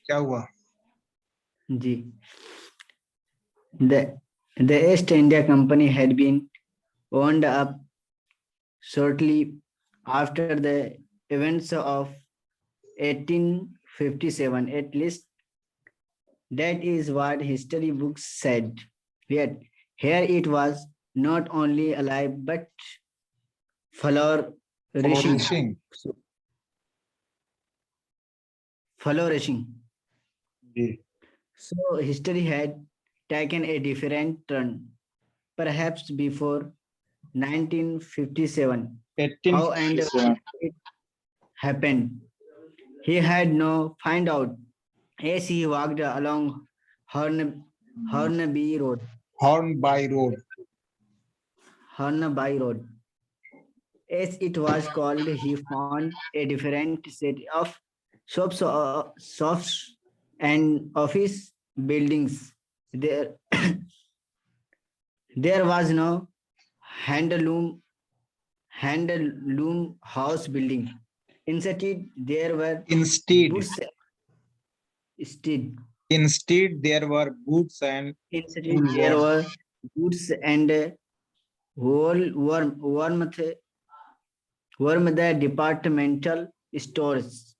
क्या हुआ? जी, the East India Company had been wound up shortly after the events of 1857. At least that is what history books said. Yet here it was not only alive but flourishing. Flourishing. Flourishing. Ji. So history had taken a different turn, perhaps before 1957. How and 1857. it happened, he had no find out as he walked along Hornby Road. Hornby Road. Hornby Road, as it was called, he found a different set of shops and office buildings. There, there was no handloom house building. Instead, there were Instead, goods. instead there were goods and Instead, there woolworths. were goods and worm the departmental stores,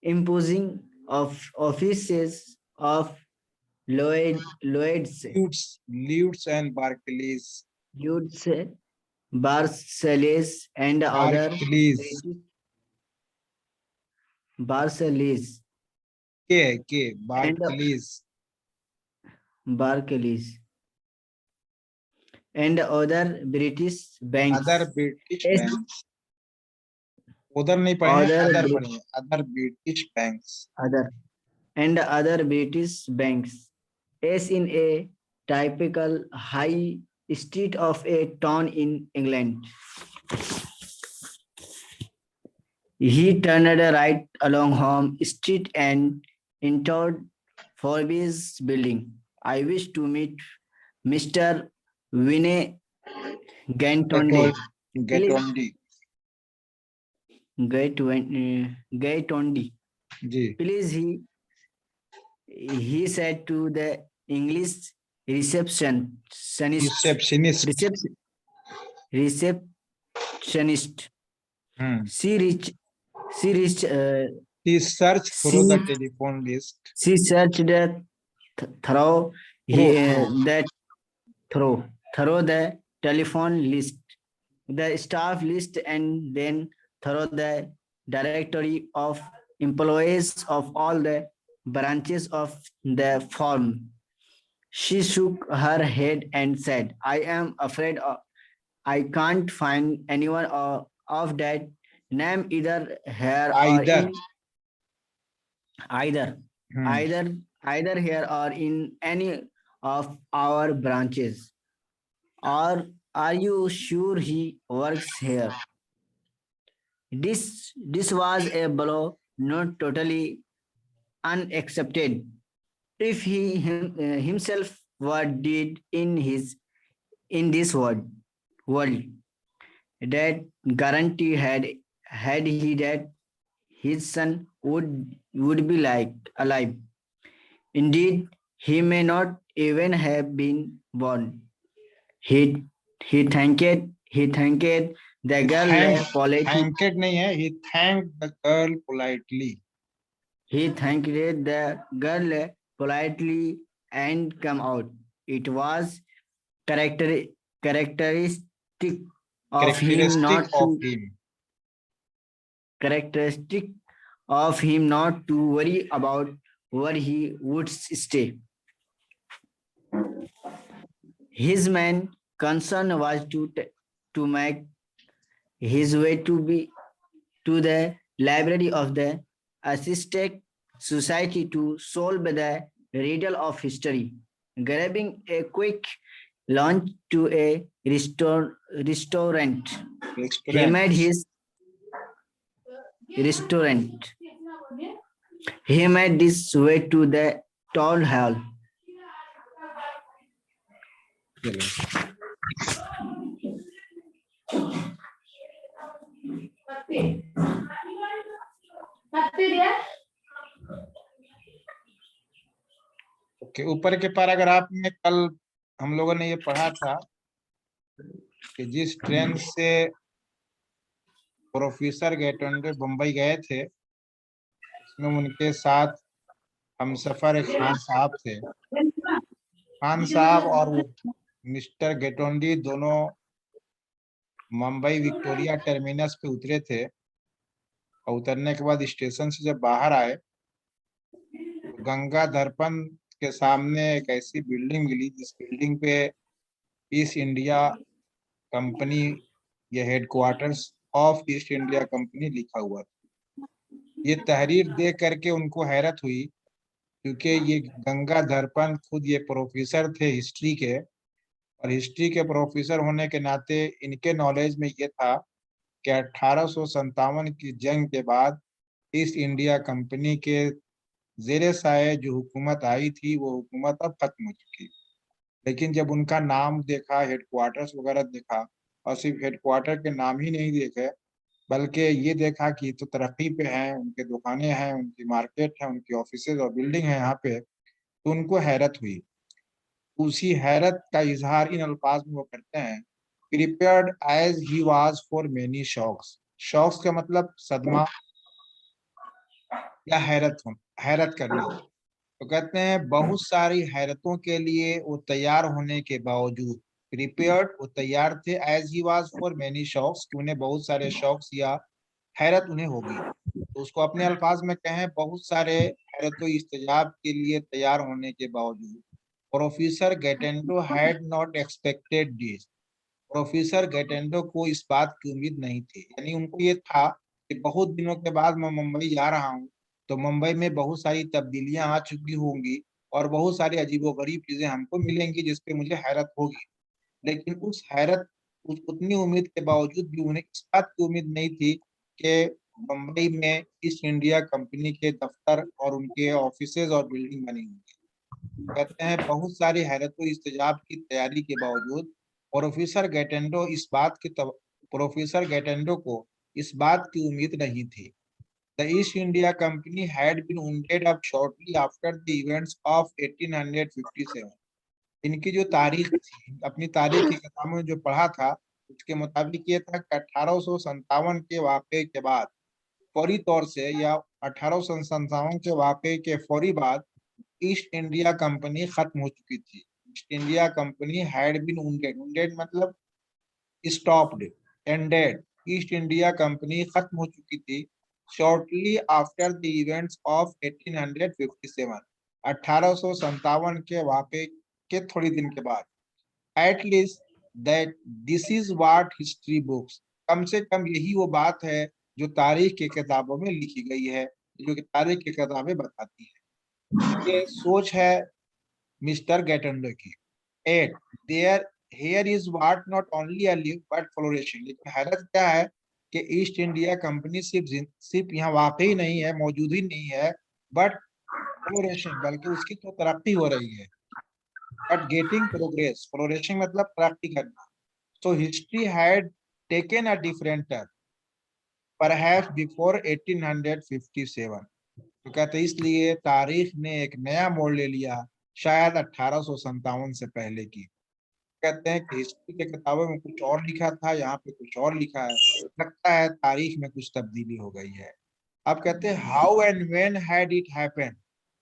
imposing of offices of Lloyd's, Leeds and Barclays. Lloyd's, Barclays, and other Barclays. Barclays K. and Barclays. Barclays and other British banks. Other British banks. उधर नहीं पढ़े हैं, other पढ़े हैं, other British banks. Other British banks, as in a typical high street of a town in England. He turned right along Home Street and entered Forby's building. I wish to meet Mr. Vinay Gantondi. Gantondi. Please, he said to the English receptionist. He searched through the telephone list. She searched through the telephone list, the staff list, and then through the directory of employees of all the branches of the firm. She shook her head and said, I am afraid I can't find anyone of that name either here or in either here or in any of our branches. Or are you sure he works here? This was a blow not totally unaccepted. If he himself what did in this world, that guarantee had he that his son would be alive. Indeed, he may not even have been born. He thanked the girl politely. Thanked नहीं है, he thanked the girl politely. He thanked the girl politely and come out. It was characteristic of him not to worry about where he would stay. His main concern was to make his way to the library of the Aztec Society to solve the riddle of history. Grabbing a quick lunch to a restaurant. He made his restaurant. He made this way to the town hall. Okay, ऊपर के paragraph में कल हम लोगों ने ये पढ़ा था कि जिस ट्रेन से प्रोफेसर गेटोंडे बम्बई गए थे, उसमें उनके साथ हमसफर एक खान साहब थे। खान साहब और वो मिस्टर गेटोंडी दोनों मुंबई विक्टोरिया टर्मिनस पे उतरे थे, और उतरने के बाद स्टेशन से जब बाहर आए तो गंगा दर्पण के सामने एक ऐसी बिल्डिंग मिली जिस बिल्डिंग पे ईस्ट इंडिया कंपनी या headquarters of east India company लिखा हुआ था। ये तहरीर देख करके उनको हैरत हुई, क्योंकि ये गंगा दर्पण खुद ये प्रोफेसर थे हिस्ट्री के, और हिस्ट्री के प्रोफेसर होने के नाते इनके नॉलेज में ये था कि 1857 की जंग के बाद ईस्ट इंडिया कंपनी के जेरे साए जो हुकूमत आई थी वो हुकूमत अब खत्म हो चुकी। लेकिन जब उनका नाम देखा, हेडक्वार्टर्स वगैरह देखा, और सिर्फ हेडक्वार्टर के नाम ही नहीं देखे बल्कि ये देखा कि तो तरक्की पे हैं, उनके दुकानें हैं, उनकी मार्केट है, उनकी ऑफिसेज और बिल्डिंग है यहाँ पे, तो उनको हैरत हुई। उसी हैरत का इजहार इन अल्फाज में वो करते हैं, prepared as he was for many shocks. Shocks का मतलब सदमा या हैरत करना। तो कहते हैं बहुत सारी हैरतों के लिए वो तैयार होने के बावजूद, प्रिपेयर्ड वो तैयार थे, as he was for many shocks, कि उन्हें बहुत सारे शौक्स या हैरत उन्हें होगी। तो उसको अपने अल्फाज में कहें, बहुत सारे हैरत इस्तेजाब के लिए तैयार होने के बावजूद professor Gaitonde had not expected this. Professor Gaitonde को इस बात की उम्मीद नहीं थी, यानी उनको ये था कि बहुत दिनों के बाद मैं मुंबई जा रहा हूँ, तो मुंबई में बहुत सारी तब्दीलियां आ चुकी होंगी और बहुत सारी अजीबोगरीब चीजें हमको मिलेंगी जिसपे मुझे हैरत होगी। लेकिन उस उतनी उम्मीद के बावजूद भी उन्हें इस बात की उम्मीद नहीं थी कि मुंबई में ईस्ट इंडिया कंपनी के दफ्तर और उनके ऑफिसेज और बिल्डिंग बनी होंगी। कहते हैं बहुत सारी हैरत इस्तेजाब की तैयारी के बावजूद प्रोफेसर गेटेंडो प्रोफेसर गेटेंडो को इस बात की उम्मीद नहीं थी। The East India Company had been wounded up shortly after the events of 1857। इनकी जो तारीख थी, अपनी तारीख की किताबों में जो पढ़ा था उसके मुताबिक ये था कि 1857 के वाक़े के बाद फौरी तौर से, या 1857 के वाक़े के फौरी बाद ईस्ट इंडिया कंपनी खत्म हो चुकी थी। East India Company had been wounded मतलब stopped, ended. East India Company खत्म हो चुकी थी shortly after the events of 1857, 1857 के वाक़े के थोड़ी दिन के बाद। At least that this is what history books, कम से कम यही वो बात है जो तारीख की किताबों में लिखी गई है, जो कि तारीख की किताबें बताती है। ये सोच है मिस्टर गेटेंडो की। Eight there here is what not only a live but flourishing. लेकिन हैरत क्या है कि ईस्ट इंडिया कंपनी सिर्फ यहाँ वाकई नहीं है, मौजूद ही नहीं है, बट फ्लोरिशिंग, बल्कि उसकी तो तरक्की हो रही है। बट गेटिंग प्रोग्रेस, फ्लोरिशिंग मतलब तरक्की करना। So history had taken a different turn perhaps before 1857। तो कहते इसलिए तारीख ने एक नया मोड़ ले लिया, शायद 1857 से पहले की। कहते हैं कि हिस्ट्री के किताबों में कुछ और लिखा था, यहाँ पे कुछ और लिखा है, लगता है तारीख में कुछ तब्दीली हो गई है। अब कहते हैं how and when had it happen,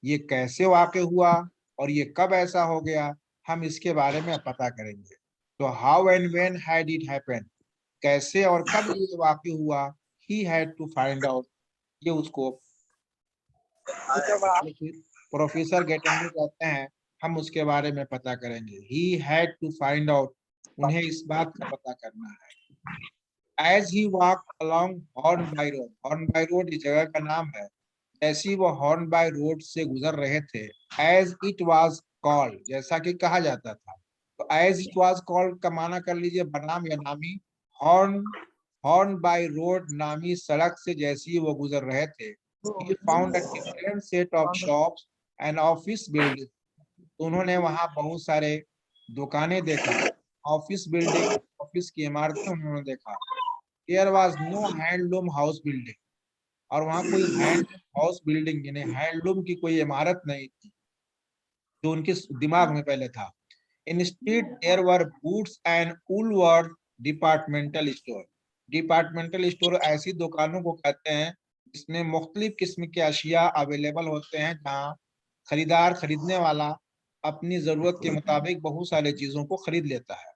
ये कैसे वाक़ हुआ और ये कब ऐसा हो गया, हम इसके बारे में अब पता करेंगे। तो how and when had it happen, कैसे और कब ये वाक़ हुआ, he had to find out, ये उसको प्रोफेसर गेटेंडो कहते हैं हम उसके बारे में पता करेंगे। He had to find out, उन्हें इस बात का पता करना है। As he walk along Hornby Road, Hornby Road इस जगह का नाम है, जैसे वो हॉर्न बाई रोड से गुजर रहे थे, एज इट वाज कॉल्ड, जैसा कि कहा जाता था। तो एज इट वाज कॉल्ड का माना कर लीजिए बनाम या नामी। हॉर्न हॉर्न बाई रोड नामी सड़क से जैसे ही वो गुजर रहे थे, he found a different set of shops and office buildings। तो उन्होंने वहां बहुत सारे दुकानें देखा, ऑफिस ऑफिस की इमारतें उन्होंने देखा। There was no handloom house building, और वहां कोई हैंडलूम हाउस बिल्डिंग यानी हैंडलूम की कोई इमारत नहीं थी जो उनके दिमाग में पहले था। Instead, there were boots and woolworth departmental store. Departmental store ऐसी दुकानों को कहते हैं जिसमें मुख्तलिफ किस्म के अशिया अवेलेबल होते हैं, जहाँ खरीदार खरीदने वाला अपनी जरूरत के मुताबिक बहुत सारे चीजों को खरीद लेता है।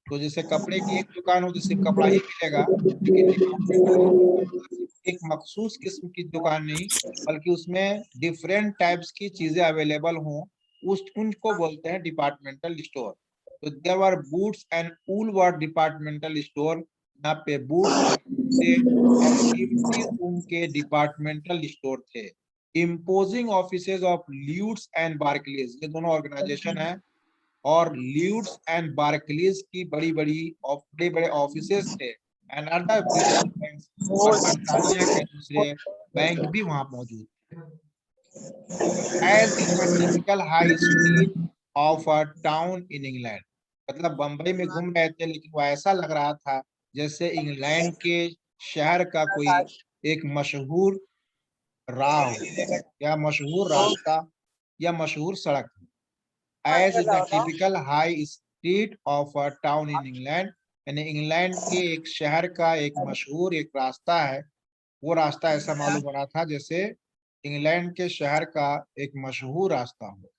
तो जैसे कपड़े की एक दुकान हो तो सिर्फ कपड़ा ही मिलेगा, लेकिन डिपार्टमेंटल एक मखसूस किस्म की दुकान नहीं, बल्कि उसमें डिफरेंट टाइप्स की चीजें अवेलेबल हों, उस उनको बोलते हैं डिपार्टमेंटल स्टोर। तो there were Boots and Woolworth departmental store, यहाँ पे बूट्स के और कीमती ऊन के डिपार्टमेंटल स्टोर थे। Imposing offices of Lloyds and Barclays, ये दोनों ऑर्गेनाइजेशन है, और ल्यूट्स एंड बार्कलीज की बड़ी बड़े ऑफिसेज थे, एंड अदर ब्रिटिश बैंक्स, और बरतानिया के दूसरे बैंक भी वहां मौजूद थे। As in a typical high street of a town in England, मतलब बंबई में घूम रहे थे, लेकिन वो ऐसा लग रहा था जैसे इंग्लैंड के शहर का कोई एक मशहूर राह हो, या मशहूर रास्ता, या मशहूर सड़क हो। As in a typical high street of a town in England, यानी इंग्लैंड के एक शहर का एक मशहूर एक रास्ता है, वो रास्ता ऐसा मालूम हो रहा था जैसे इंग्लैंड के शहर का एक मशहूर रास्ता हो।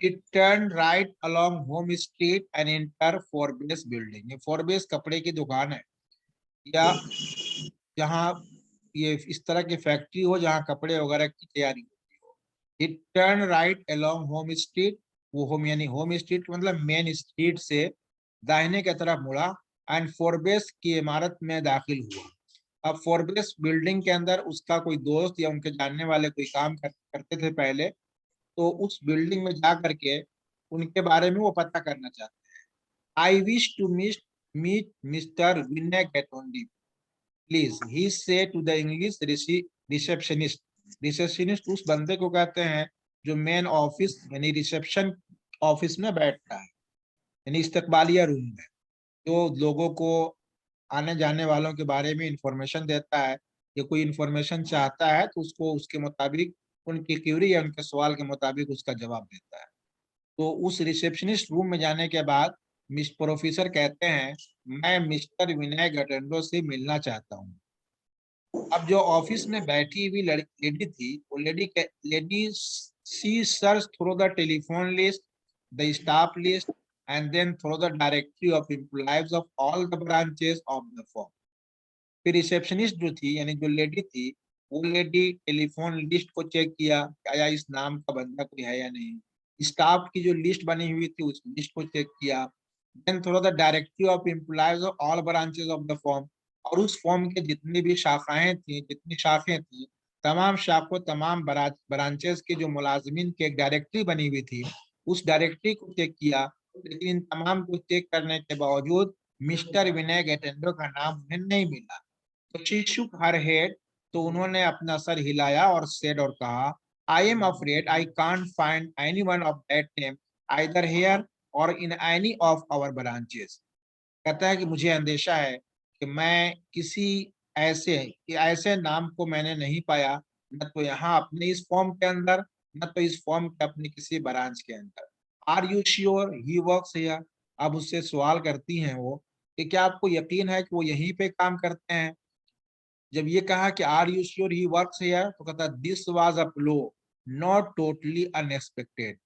It turned right along Home Street and enter Forbes building। ये फोरबेस कपड़े की दुकान है, या जहाँ ये इस तरह की फैक्ट्री हो जहाँ कपड़े वगैरह की तैयारी होती हो। It turned right along Home Street, वो होम यानी होम स्ट्रीट मतलब मेन स्ट्रीट से दाहिने की तरफ मुड़ा, एंड फोरबेस की इमारत में दाखिल हुआ। अब फोरबेस बिल्डिंग के अंदर उसका कोई दोस्त या उनके जानने वाले कोई काम करते थे पहले, तो उस बिल्डिंग में जा करके उनके बारे में वो पता करना चाहते हैं। I wish to meet mister Vinay Gaitonde please, he says to the English receptionist. Receptionist उस बंदे को कहते हैं जो मेन ऑफिस यानी रिसेप्शन ऑफिस में बैठता है, यानी इस्तकबालिया रूम में, जो लोगों को आने जाने वालों के बारे में इंफॉर्मेशन देता है, या कोई इंफॉर्मेशन चाहता है तो उसको उसके मुताबिक उनकी क्यूरी या उनके सवाल के मुताबिक उसका जवाब देता है। तो उस रिसेप्शनिस्ट रूम में जाने के बाद मिस प्रोफेसर कहते हैं, मैं मिस्टर विनय गटेंडो से मिलना चाहता हूँ। अब जो ऑफिस में बैठी हुई लेडी थी, वो lady she search through the telephone list, the staff list, and then through the directory of employees of all the branches of the firm. फिर रिसेप्शनिस्ट जो थी यानी जो लेडी थी, वो लेडी टेलीफोन लिस्ट को चेक किया, क्या इस नाम का बंदा कोई है या नहीं। स्टाफ की जो लिस्ट बनी हुई थी उस लिस्ट को चेक किया। Then through the directory of employees of all branches of the firm, और उस फॉर्म के जितनी भी शाखाएं थी, जितनी शाखें थी, तमाम शाखों तमाम ब्रांचेस के जो मुलाजमीन की एक डायरेक्टरी बनी हुई थी, उस डायरेक्टरी को चेक किया। लेकिन इन तमाम को चेक करने के बावजूद मिस्टर विनय गेटेंडो का नाम उन्हें नहीं मिला। तो शी shook her head, तो उन्होंने अपना सर हिलाया और said और कहा, I am afraid I can't find anyone of that name either here or in any of our branches। कहता है कि मुझे अंदेशा है कि मैं किसी ऐसे नाम को मैंने नहीं पाया, न तो यहाँ अपने इस फॉर्म के अंदर, न तो इस फॉर्म के अपने किसी ब्रांच के अंदर। Are you sure he works here? अब उससे सवाल करती हैं वो कि क्या आपको यकीन है कि वो यहीं पे काम करते हैं? जब ये कहा कि are you sure he works here, तो कहता this was a blow not totally unexpected.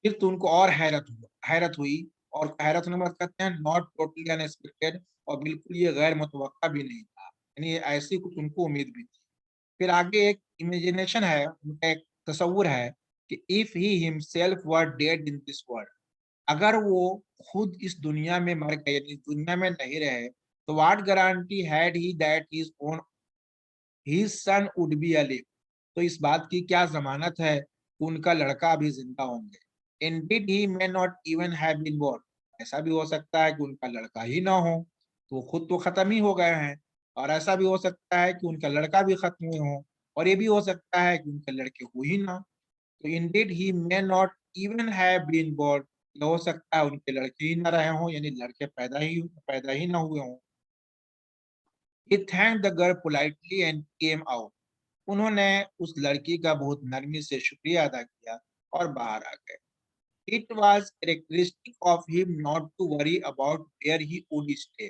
फिर तो उनको और हैरत हुई, और हैरत होने के बाद कहते हैं नॉट टोटली अनएक्सपेक्टेड, और बिल्कुल ये गैर मुतवक्का भी नहीं था, यानी ऐसी कुछ उनको उम्मीद भी थी। फिर आगे एक इमेजिनेशन है, उनका एक तस्वुर है कि if he himself were dead in this world, अगर वो खुद इस दुनिया में मर गए, इस दुनिया में नहीं रहे, तो what guarantee had he that his own his son would be अलिव, तो इस बात की क्या जमानत है कि उनका लड़का अभी जिंदा होंगे। Indeed he may not even have been born, ऐसा भी हो सकता है कि उनका लड़का ही ना हो, तो खुद तो खत्म ही हो गए हैं, और ऐसा भी हो सकता है कि उनका लड़का भी खत्म हुए हो, और ये भी हो सकता है कि उनके लड़के हो ही ना। तो indeed he may not even have been born, हो सकता है उनके लड़के ही ना रहे हों, यानी लड़के पैदा ही ना हुए हों। He thanked the girl politely and came out. उन्होंने उस लड़की का बहुत नरमी से शुक्रिया अदा किया और बाहर आ गए। It was characteristic of him not to worry about where he would stay.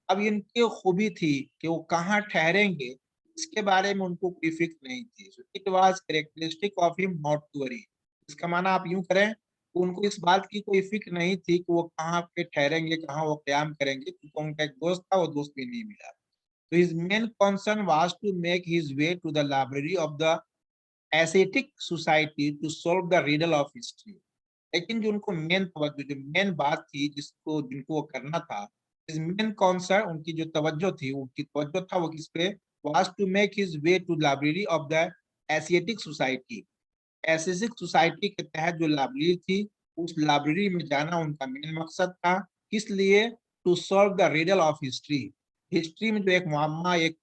अब इनकी खूबी थी कि वो कहाँ ठहरेंगे, इसके बारे में उनको कोई फिक्र नहीं थी। So it was characteristic of him not to worry. इसका माना आप यूं करें, उनको इस बात की कोई फिक्र नहीं थी कि वो कहाँ पे ठहरेंगे, कहाँ वो क़याम करेंगे, क्योंकि उनका एक दोस्त था, वो दोस्त भी नहीं मिला। So his main concern was to make his way to the library of the ascetic society to solve the riddle of history. लेकिन जो उनको मेन बात थी जिनको वो करना था, his main concern, उनकी जो तवज्जो था वो किस पे, was to make his way to library of the ascetic society. ascetic society के तहत जो लाइब्रेरी थी, उस लाइब्रेरी में जाना उनका मेन मकसद था। किस लिए? to solve the riddle of history. History में जो एक मुअम्मा एक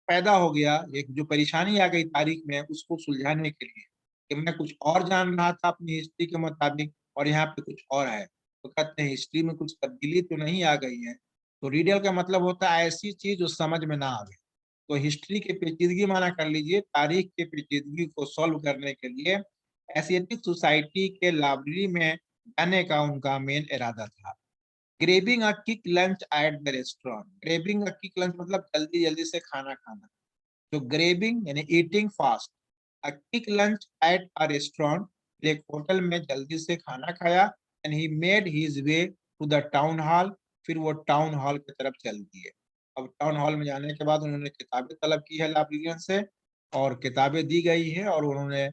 पैदा हो गया, एक जो परेशानी आ गई तारीख में, उसको सुलझाने के लिए कि मैं कुछ और जान रहा था अपनी हिस्ट्री के मुताबिक और यहाँ पे कुछ और है। तो कहते हैं हिस्ट्री में कुछ तब्दीली तो नहीं आ गई है। तो रीडल का मतलब होता है ऐसी चीज जो समझ में ना आवे। तो हिस्ट्री के पेचीदगी माना कर लीजिए, तारीख के पेचीदगी को सॉल्व करने के लिए एशियाटिक सोसाइटी के लाइब्रेरी में जाने का उनका मेन इरादा था। Grabbing a quick lunch at the restaurant. Grabbing a quick lunch मतलब जल्दी जल्दी से खाना खाना। तो ग्रेबिंग यानी eating fast, a quick lunch at a restaurant, एक होटल में जल्दी से खाना खाया। And he made his way to the town hall, फिर वो टाउन हॉल की तरफ चल दिए। अब टाउन हॉल में जाने के बाद उन्होंने किताबें तलब की है लाइब्रेरियन से, और किताबें दी गई है और उन्होंने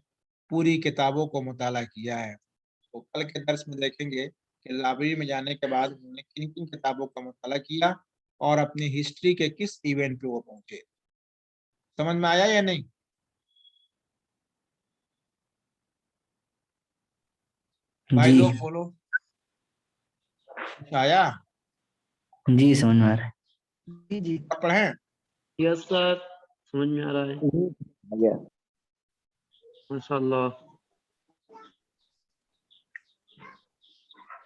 पूरी किताबों को मुताला किया है। तो कल के दर्स में देखेंगे कि लाइब्रेरी में जाने के बाद उन्होंने किन किन किताबों का मुताला किया और अपनी हिस्ट्री के किस इवेंट पे वो पहुंचे। समझ में आया या नहीं? भाई जी लोग बोलो, आया? जी समझ में आ रहा है। जी जी पढ़े? यस सर, समझ में आ रहा है। माशाल्लाह।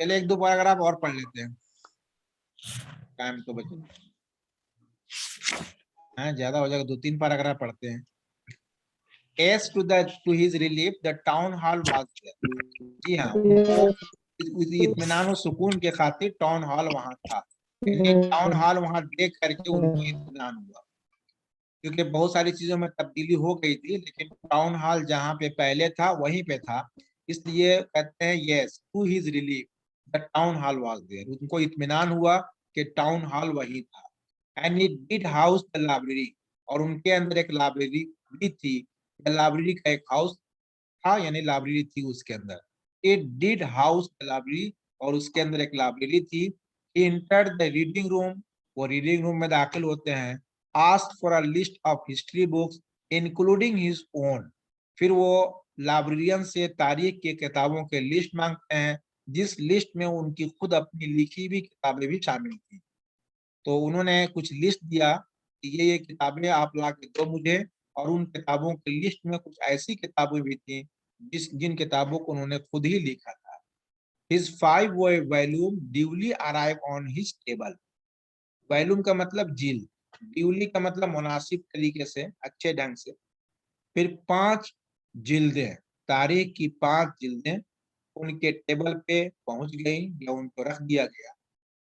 चले एक दो पैराग्राफ और पढ़ लेते हैं, टाइम तो बचे। हाँ ज्यादा हो जाएगा, 2-3 पैराग्राफ पढ़ते हैं। As to his relief, the town hall was there. जी हाँ, उनको इत्मीनान और सुकून के खातिर टाउन हॉल वहां था। टाउन हॉल वहां देख करके उनको इत्मीनान हुआ, क्योंकि बहुत सारी चीजों में तब्दीली हो गई थी, लेकिन टाउन हॉल जहाँ पे पहले था वहीं पे था। इसलिए कहते हैं yes to his relief the town hall was there, उनको इत्मीनान हुआ कि टाउन हॉल वही था। And it did house the library, और उनके अंदर एक लाइब्रेरी भी थी। लाइब्रेरी का एक हाउस था, यानी लाइब्रेरी थी उसके अंदर। It did house the library, और उसके अंदर एक लाइब्रेरी थी। He entered the reading room, वो रीडिंग रूम में दाखिल होते हैं। Asked for a list of history books including his own, फिर वो लाइब्रेरियन से तारीख की किताबों के लिस्ट मांगते हैं, जिस लिस्ट में उनकी खुद अपनी लिखी हुई किताबें भी शामिल थी। तो उन्होंने कुछ लिस्ट दिया कि ये किताबें आप ला के दो मुझे, और उन किताबों की लिस्ट में कुछ ऐसी किताबें भी थी जिन किताबों को उन्होंने खुद ही लिखा था। His 5 volume duly arrived on his table. Volume का मतलब जिल्द, ड्यूली का मतलब मुनासिब तरीके से, अच्छे ढंग से। फिर 5 जिल्दें, तारीख की 5 जिल्दें उनके टेबल पे पहुंच गई या उनको रख दिया गया।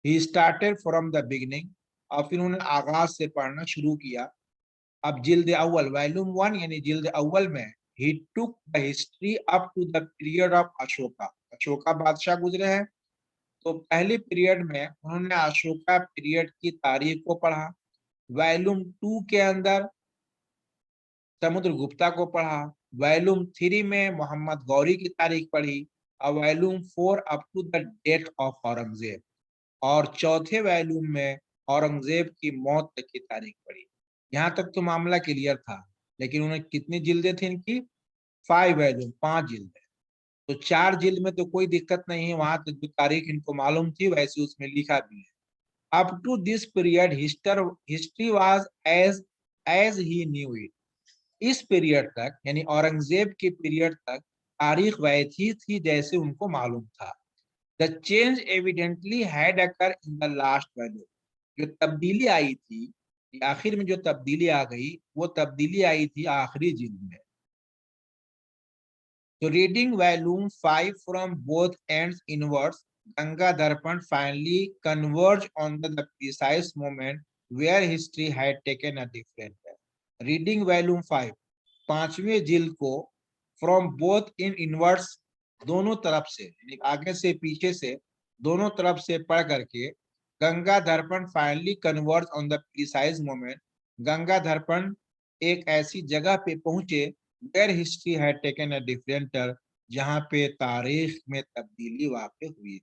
He started from the beginning, और फिर उन्होंने आगाज से पढ़ना शुरू किया। अब जिल्द अव्वल वॉल्यूम 1 यानी जिल्द अव्वल में he took the history up to the period of Ashoka, Ashoka बादशाह गुजरे हैं। तो पहले पीरियड में उन्होंने अशोका पीरियड की तारीख को पढ़ा। वॉल्यूम 2 के अंदर समुद्रगुप्ता को पढ़ा। वॉल्यूम 3 में मोहम्मद गौरी की तारीख पढ़ी। और volume 4 up to the death of Aurangzeb, और चौथे वॉल्यूम में औरंगजेब की मौत तक की तारीख पढ़ी। यहाँ तक तो मामला क्लियर था, लेकिन उन्हें कितनी जिल्दें थी इनकी? 5 वॉल्यूम, 5 जिल्दें। तो 4 जिल्द में तो कोई दिक्कत नहीं है, वहां तो जो तारीख इनको मालूम थी वैसे उसमें लिखा भी है। Up to this period history was as he knew it. इस पीरियड तक यानी औरंगजेब के पीरियड तक तारीख वैसी थी जैसे उनको मालूम था। The change evidently had occur in the last value, जो तब्दीली आई थी, आखिर में जो तब्दीली आ गई, वो तब्दीली आई थी आखिरी जिल्द में। So reading volume 5 from both ends inwards, Ganga Darpan finally converged on the precise moment where history had taken a different turn. Reading volume 5, पांचवें जिल्द को from both in inwards, दोनों तरफ से, यानी आगे से पीछे से दोनों तरफ से पढ़ करके, गंगा दर्पण finally converge on the precise moment, Ganga दर्पण एक ऐसी जगह पे पहुंचे where history had taken a different turn, जहां पे तारीख में तब्दीली वाक़ई हुई।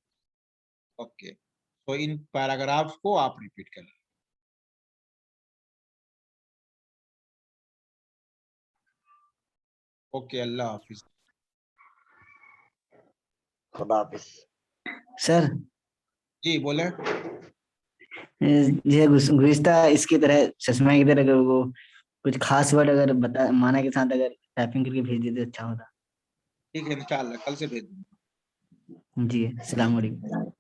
ओके, तो इन पैराग्राफ को आप रिपीट करें। ओके, अल्लाह हाफिज। खुदा हाफिज। सर जी बोले। ये गुज़िश्ता इसकी तरह चश्मा की तरह अगर वो कुछ खास वर्ड अगर बता माना के साथ अगर टाइपिंग करके भेज देते अच्छा होता। ठीक है, इंशाल्लाह कल से भेज दूंगा। जी अस्सलाम वालेकुम।